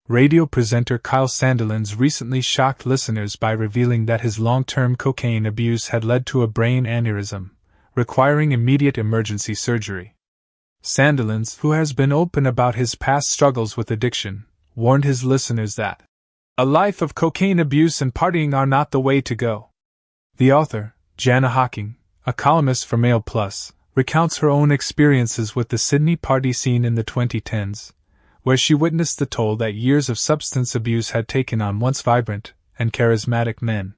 Radio presenter Kyle Sandilands recently shocked listeners by revealing that his long-term cocaine abuse had led to a brain aneurysm, requiring immediate emergency surgery. Sandilands, who has been open about his past struggles with addiction, warned his listeners that a life of cocaine abuse and partying are not the way to go. The author, Jana Hawking, a columnist for Mail Plus, recounts her own experiences with the Sydney party scene in the 2010s, where she witnessed the toll that years of substance abuse had taken on once vibrant and charismatic men.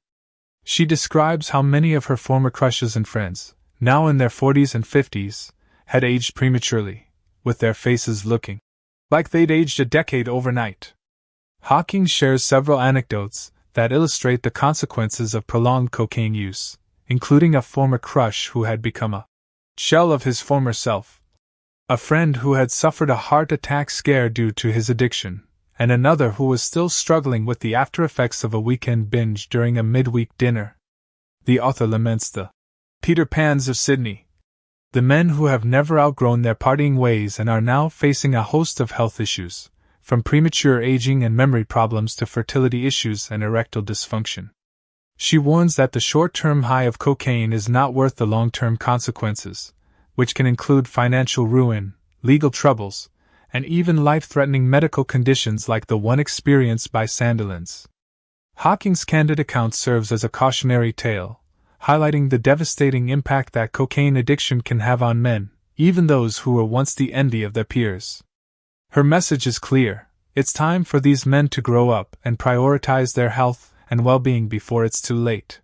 She describes how many of her former crushes and friends, now in their 40s and 50s, had aged prematurely, with their faces looking like they'd aged a decade overnight. Hawking shares several anecdotes that illustrate the consequences of prolonged cocaine use, including a former crush who had become a shell of his former self, a friend who had suffered a heart attack scare due to his addiction, and another who was still struggling with the after-effects of a weekend binge during a midweek dinner. The author laments the Peter Pans of Sydney, the men who have never outgrown their partying ways and are now facing a host of health issues, from premature aging and memory problems to fertility issues and erectile dysfunction. She warns that the short-term high of cocaine is not worth the long-term consequences, which can include financial ruin, legal troubles, and even life-threatening medical conditions like the one experienced by Sandilands. Hawking's candid account serves as a cautionary tale, highlighting the devastating impact that cocaine addiction can have on men, even those who were once the envy of their peers. Her message is clear: it's time for these men to grow up and prioritize their health and well-being before it's too late.